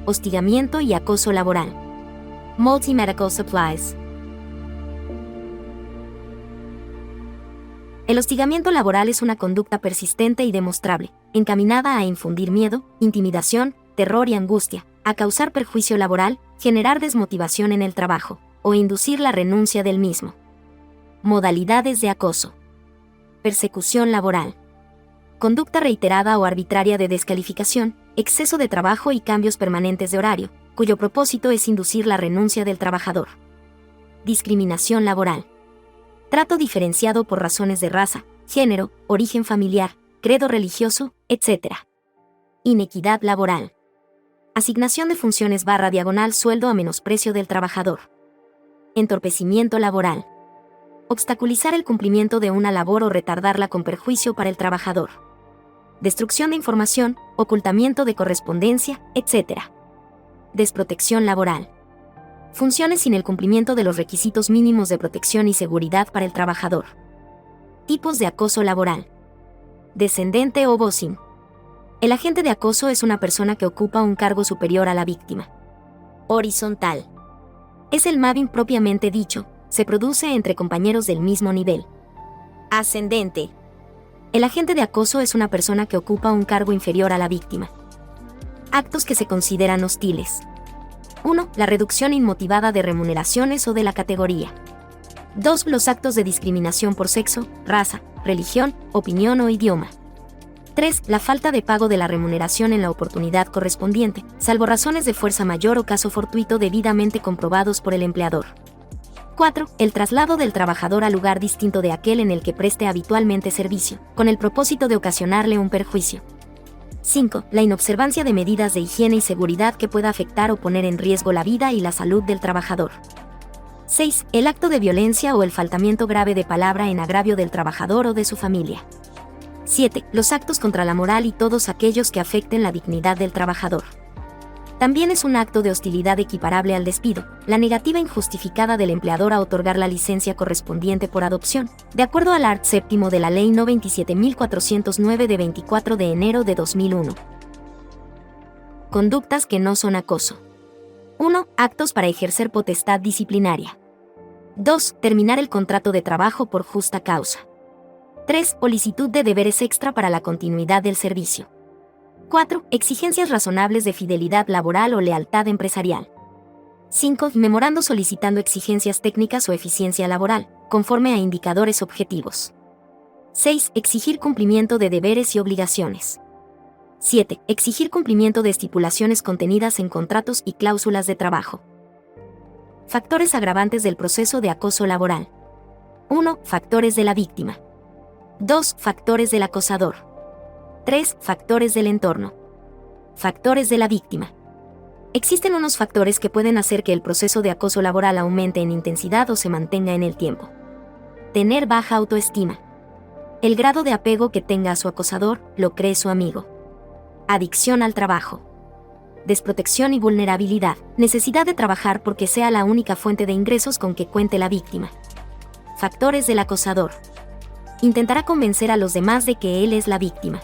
hostigamiento y acoso laboral. Multi-medical supplies. El hostigamiento laboral es una conducta persistente y demostrable, encaminada a infundir miedo, intimidación, terror y angustia, a causar perjuicio laboral, generar desmotivación en el trabajo, o inducir la renuncia del mismo. Modalidades de acoso. Persecución laboral. Conducta reiterada o arbitraria de descalificación, exceso de trabajo y cambios permanentes de horario, cuyo propósito es inducir la renuncia del trabajador. Discriminación laboral. Trato diferenciado por razones de raza, género, origen familiar, credo religioso, etc. Inequidad laboral. Asignación de funciones / sueldo a menosprecio del trabajador. Entorpecimiento laboral. Obstaculizar el cumplimiento de una labor o retardarla con perjuicio para el trabajador. Destrucción de información, ocultamiento de correspondencia, etc. Desprotección laboral. Funciones sin el cumplimiento de los requisitos mínimos de protección y seguridad para el trabajador. Tipos de acoso laboral. Descendente o bossing. El agente de acoso es una persona que ocupa un cargo superior a la víctima. Horizontal. Es el mobbing propiamente dicho, se produce entre compañeros del mismo nivel. Ascendente. El agente de acoso es una persona que ocupa un cargo inferior a la víctima. Actos que se consideran hostiles. 1. La reducción inmotivada de remuneraciones o de la categoría. 2. Los actos de discriminación por sexo, raza, religión, opinión o idioma. 3. La falta de pago de la remuneración en la oportunidad correspondiente, salvo razones de fuerza mayor o caso fortuito debidamente comprobados por el empleador. 4. El traslado del trabajador a lugar distinto de aquel en el que preste habitualmente servicio, con el propósito de ocasionarle un perjuicio. 5. La inobservancia de medidas de higiene y seguridad que pueda afectar o poner en riesgo la vida y la salud del trabajador. 6. El acto de violencia o el faltamiento grave de palabra en agravio del trabajador o de su familia. 7. Los actos contra la moral y todos aquellos que afecten la dignidad del trabajador. También es un acto de hostilidad equiparable al despido, la negativa injustificada del empleador a otorgar la licencia correspondiente por adopción, de acuerdo al art. 7 de la Ley No. 27.409 de 24 de enero de 2001. Conductas que no son acoso. 1. Actos para ejercer potestad disciplinaria. 2. Terminar el contrato de trabajo por justa causa. 3. Solicitud de deberes extra para la continuidad del servicio. 4. Exigencias razonables de fidelidad laboral o lealtad empresarial. 5. Memorando solicitando exigencias técnicas o eficiencia laboral, conforme a indicadores objetivos. 6. Exigir cumplimiento de deberes y obligaciones. 7. Exigir cumplimiento de estipulaciones contenidas en contratos y cláusulas de trabajo. Factores agravantes del proceso de acoso laboral. 1. Factores de la víctima. 2. Factores del acosador. 3. Factores del entorno. Factores de la víctima. Existen unos factores que pueden hacer que el proceso de acoso laboral aumente en intensidad o se mantenga en el tiempo. Tener baja autoestima. El grado de apego que tenga a su acosador, lo cree su amigo. Adicción al trabajo. Desprotección y vulnerabilidad. Necesidad de trabajar porque sea la única fuente de ingresos con que cuente la víctima. Factores del acosador. Intentará convencer a los demás de que él es la víctima.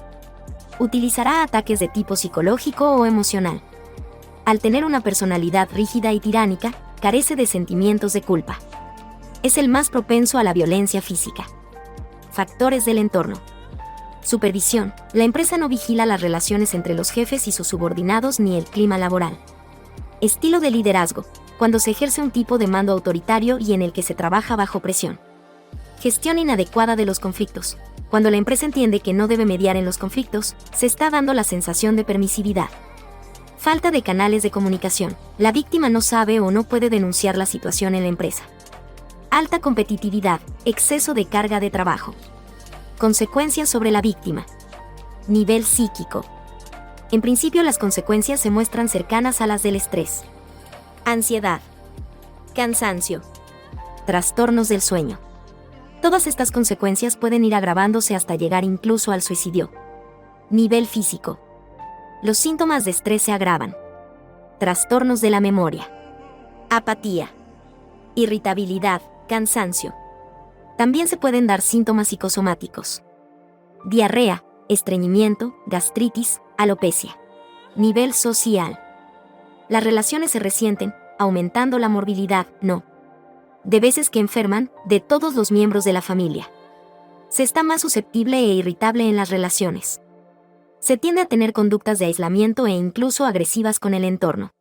Utilizará ataques de tipo psicológico o emocional. Al tener una personalidad rígida y tiránica, carece de sentimientos de culpa. Es el más propenso a la violencia física. Factores del entorno. Supervisión. La empresa no vigila las relaciones entre los jefes y sus subordinados ni el clima laboral. Estilo de liderazgo. Cuando se ejerce un tipo de mando autoritario y en el que se trabaja bajo presión. Gestión inadecuada de los conflictos. Cuando la empresa entiende que no debe mediar en los conflictos, se está dando la sensación de permisividad. Falta de canales de comunicación. La víctima no sabe o no puede denunciar la situación en la empresa. Alta competitividad, exceso de carga de trabajo. Consecuencias sobre la víctima. Nivel psíquico. En principio las consecuencias se muestran cercanas a las del estrés. Ansiedad. Cansancio. Trastornos del sueño. Todas estas consecuencias pueden ir agravándose hasta llegar incluso al suicidio. Nivel físico. Los síntomas de estrés se agravan. Trastornos de la memoria. Apatía. Irritabilidad, cansancio. También se pueden dar síntomas psicosomáticos. Diarrea, estreñimiento, gastritis, alopecia. Nivel social. las relaciones se resienten, aumentando la morbilidad, no. De veces que enferman, de todos los miembros de la familia. Se está más susceptible e irritable en las relaciones. Se tiende a tener conductas de aislamiento e incluso agresivas con el entorno.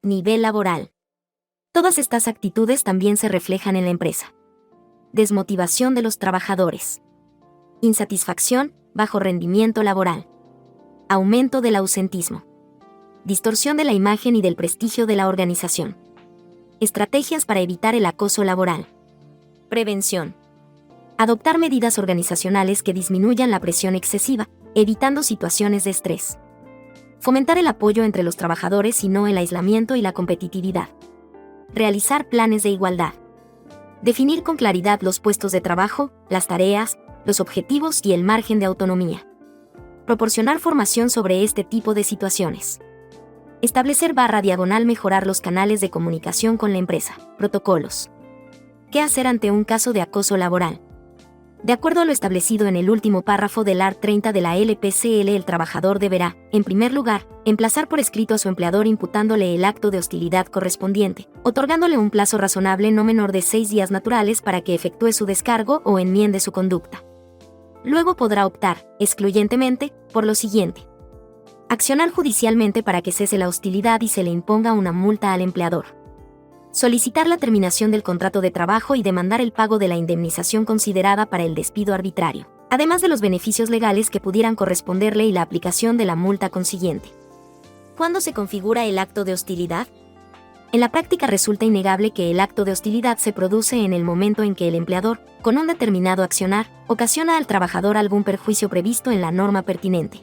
Nivel laboral. Todas estas actitudes también se reflejan en la empresa. Desmotivación de los trabajadores. Insatisfacción, bajo rendimiento laboral. Aumento del ausentismo. Distorsión de la imagen y del prestigio de la organización. Estrategias para evitar el acoso laboral. Prevención. Adoptar medidas organizacionales que disminuyan la presión excesiva, evitando situaciones de estrés. Fomentar el apoyo entre los trabajadores y no el aislamiento y la competitividad. Realizar planes de igualdad. Definir con claridad los puestos de trabajo, las tareas, los objetivos y el margen de autonomía. Proporcionar formación sobre este tipo de situaciones. Establecer // mejorar los canales de comunicación con la empresa. Protocolos. ¿Qué hacer ante un caso de acoso laboral? De acuerdo a lo establecido en el último párrafo del art. 30 de la LPCL, el trabajador deberá, en primer lugar, emplazar por escrito a su empleador imputándole el acto de hostilidad correspondiente, otorgándole un plazo razonable no menor de 6 días naturales para que efectúe su descargo o enmiende su conducta. Luego podrá optar, excluyentemente, por lo siguiente: accionar judicialmente para que cese la hostilidad y se le imponga una multa al empleador. Solicitar la terminación del contrato de trabajo y demandar el pago de la indemnización considerada para el despido arbitrario, además de los beneficios legales que pudieran corresponderle y la aplicación de la multa consiguiente. ¿Cuándo se configura el acto de hostilidad? En la práctica resulta innegable que el acto de hostilidad se produce en el momento en que el empleador, con un determinado accionar, ocasiona al trabajador algún perjuicio previsto en la norma pertinente.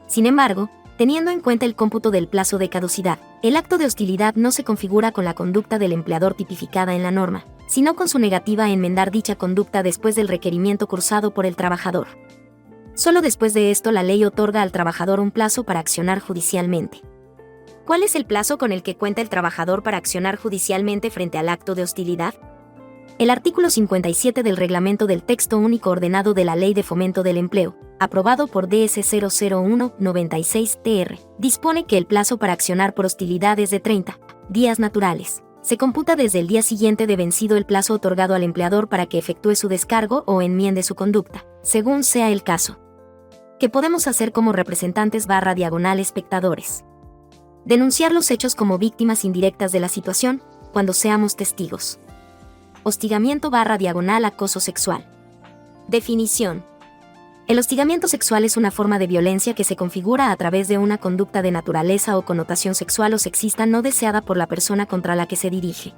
Sin embargo, teniendo en cuenta el cómputo del plazo de caducidad, el acto de hostilidad no se configura con la conducta del empleador tipificada en la norma, sino con su negativa a enmendar dicha conducta después del requerimiento cursado por el trabajador. Solo después de esto la ley otorga al trabajador un plazo para accionar judicialmente. ¿Cuál es el plazo con el que cuenta el trabajador para accionar judicialmente frente al acto de hostilidad? El artículo 57 del Reglamento del Texto Único Ordenado de la Ley de Fomento del Empleo, aprobado por DS 001-96-TR, dispone que el plazo para accionar por hostilidad es de 30 días naturales. Se computa desde el día siguiente de vencido el plazo otorgado al empleador para que efectúe su descargo o enmiende su conducta, según sea el caso. ¿Qué podemos hacer como representantes / espectadores? Denunciar los hechos como víctimas indirectas de la situación, cuando seamos testigos. Hostigamiento / acoso sexual. Definición. El hostigamiento sexual es una forma de violencia que se configura a través de una conducta de naturaleza o connotación sexual o sexista no deseada por la persona contra la que se dirige.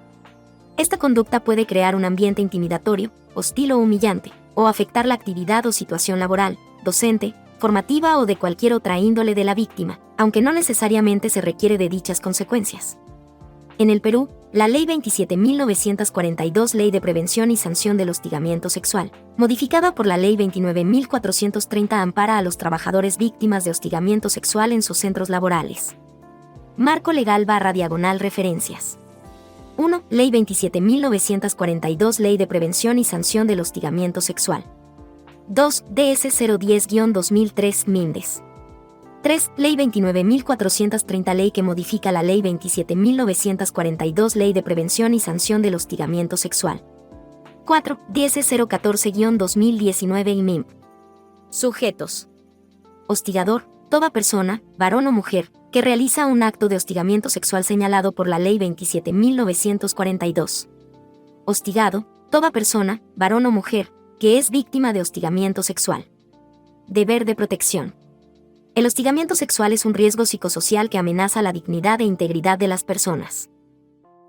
Esta conducta puede crear un ambiente intimidatorio, hostil o humillante, o afectar la actividad o situación laboral, docente, formativa o de cualquier otra índole de la víctima, aunque no necesariamente se requiere de dichas consecuencias. En el Perú, la Ley 27.942, Ley de Prevención y Sanción del Hostigamiento Sexual, modificada por la Ley 29.430, ampara a los trabajadores víctimas de hostigamiento sexual en sus centros laborales. Marco legal / referencias. 1. Ley 27.942, Ley de Prevención y Sanción del Hostigamiento Sexual. 2. DS 010-2003 Mindes. 3. Ley 29.430, ley que modifica la Ley 27.942, Ley de Prevención y Sanción del Hostigamiento Sexual. 4. DS 014-2019 IMIMP. Sujetos. Hostigador, toda persona, varón o mujer, que realiza un acto de hostigamiento sexual señalado por la Ley 27.942. Hostigado, toda persona, varón o mujer, que es víctima de hostigamiento sexual. Deber de protección. El hostigamiento sexual es un riesgo psicosocial que amenaza la dignidad e integridad de las personas.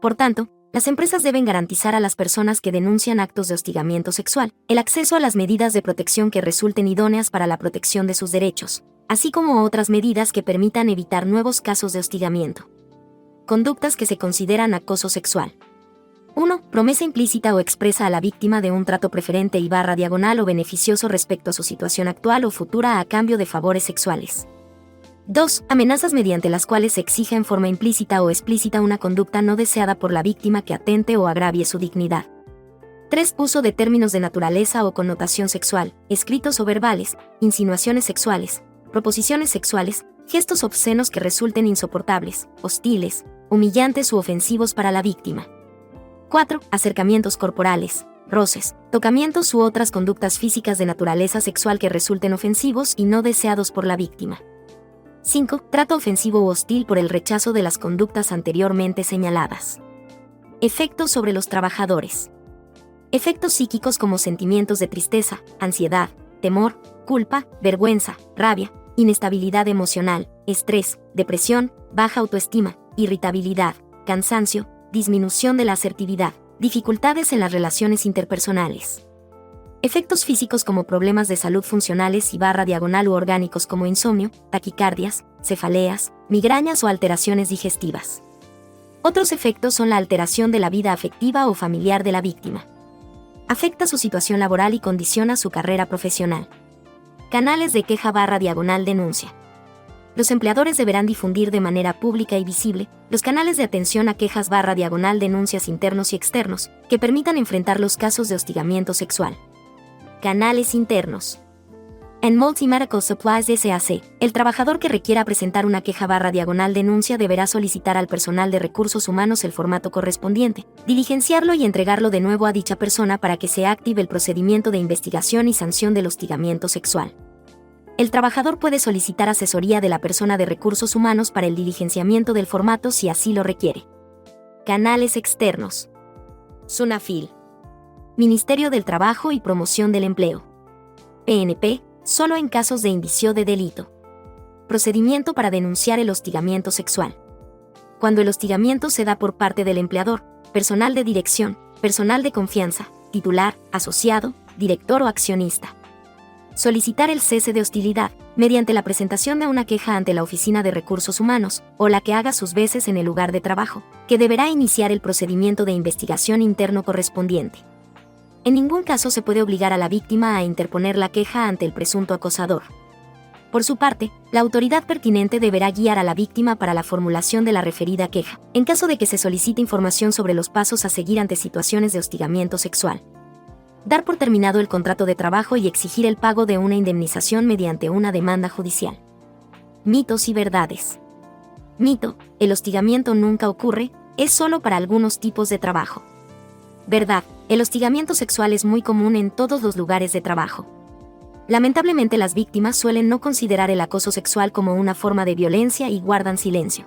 Por tanto, las empresas deben garantizar a las personas que denuncian actos de hostigamiento sexual el acceso a las medidas de protección que resulten idóneas para la protección de sus derechos, así como otras medidas que permitan evitar nuevos casos de hostigamiento. Conductas que se consideran acoso sexual. 1. Promesa implícita o expresa a la víctima de un trato preferente y / o beneficioso respecto a su situación actual o futura a cambio de favores sexuales. 2. Amenazas mediante las cuales se exija en forma implícita o explícita una conducta no deseada por la víctima que atente o agravie su dignidad. 3. Uso de términos de naturaleza o connotación sexual, escritos o verbales, insinuaciones sexuales, proposiciones sexuales, Gestos obscenos que resulten insoportables, hostiles, humillantes u ofensivos para la víctima. 4. Acercamientos corporales, roces, tocamientos u otras conductas físicas de naturaleza sexual que resulten ofensivos y no deseados por la víctima. 5. Trato ofensivo u hostil por el rechazo de las conductas anteriormente señaladas. Efectos sobre los trabajadores. Efectos psíquicos como sentimientos de tristeza, ansiedad, temor, culpa, vergüenza, rabia, inestabilidad emocional, estrés, depresión, baja autoestima, irritabilidad, cansancio, disminución de la asertividad, dificultades en las relaciones interpersonales. Efectos físicos como problemas de salud funcionales y /diagonal u orgánicos como insomnio, taquicardias, cefaleas, migrañas o alteraciones digestivas. Otros efectos son la alteración de la vida afectiva o familiar de la víctima. Afecta su situación laboral y condiciona su carrera profesional. Canales de queja /diagonal denuncia. Los empleadores deberán difundir de manera pública y visible los canales de atención a quejas /diagonal denuncias internos y externos que permitan enfrentar los casos de hostigamiento sexual. Canales internos. En Multimedical Supplies S.A.C., el trabajador que requiera presentar una queja /diagonal denuncia deberá solicitar al personal de recursos humanos el formato correspondiente, diligenciarlo y entregarlo de nuevo a dicha persona para que se active el procedimiento de investigación y sanción del hostigamiento sexual. El trabajador puede solicitar asesoría de la persona de recursos humanos para el diligenciamiento del formato si así lo requiere. Canales externos. SUNAFIL. Ministerio del Trabajo y Promoción del Empleo. PNP, solo en casos de indicio de delito. Procedimiento para denunciar el hostigamiento sexual. Cuando el hostigamiento se da por parte del empleador, personal de dirección, personal de confianza, titular, asociado, director o accionista. Solicitar el cese de hostilidad, mediante la presentación de una queja ante la Oficina de Recursos Humanos, o la que haga sus veces en el lugar de trabajo, que deberá iniciar el procedimiento de investigación interno correspondiente. En ningún caso se puede obligar a la víctima a interponer la queja ante el presunto acosador. Por su parte, la autoridad pertinente deberá guiar a la víctima para la formulación de la referida queja, en caso de que se solicite información sobre los pasos a seguir ante situaciones de hostigamiento sexual. Dar por terminado el contrato de trabajo y exigir el pago de una indemnización mediante una demanda judicial. Mitos y verdades. Mito: el hostigamiento nunca ocurre, es solo para algunos tipos de trabajo. Verdad: el hostigamiento sexual es muy común en todos los lugares de trabajo. Lamentablemente las víctimas suelen no considerar el acoso sexual como una forma de violencia y guardan silencio.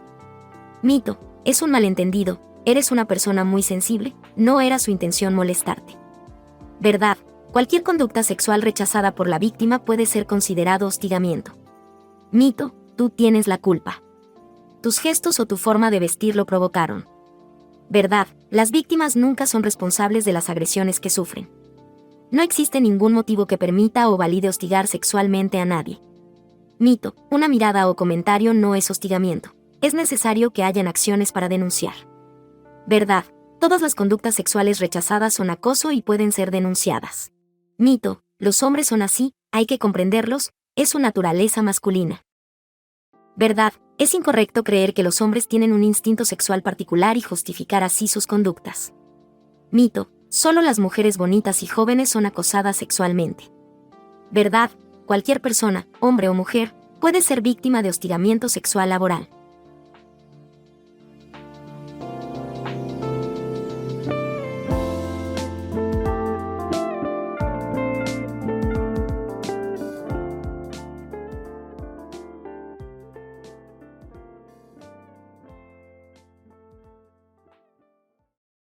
Mito: es un malentendido, eres una persona muy sensible, no era su intención molestarte. Verdad: cualquier conducta sexual rechazada por la víctima puede ser considerado hostigamiento. Mito: tú tienes la culpa. Tus gestos o tu forma de vestir lo provocaron. Verdad: las víctimas nunca son responsables de las agresiones que sufren. No existe ningún motivo que permita o valide hostigar sexualmente a nadie. Mito: una mirada o comentario no es hostigamiento. Es necesario que hayan acciones para denunciar. Verdad: todas las conductas sexuales rechazadas son acoso y pueden ser denunciadas. Mito: los hombres son así, hay que comprenderlos, es su naturaleza masculina. Verdad: es incorrecto creer que los hombres tienen un instinto sexual particular y justificar así sus conductas. Mito: solo las mujeres bonitas y jóvenes son acosadas sexualmente. Verdad: cualquier persona, hombre o mujer, puede ser víctima de hostigamiento sexual laboral.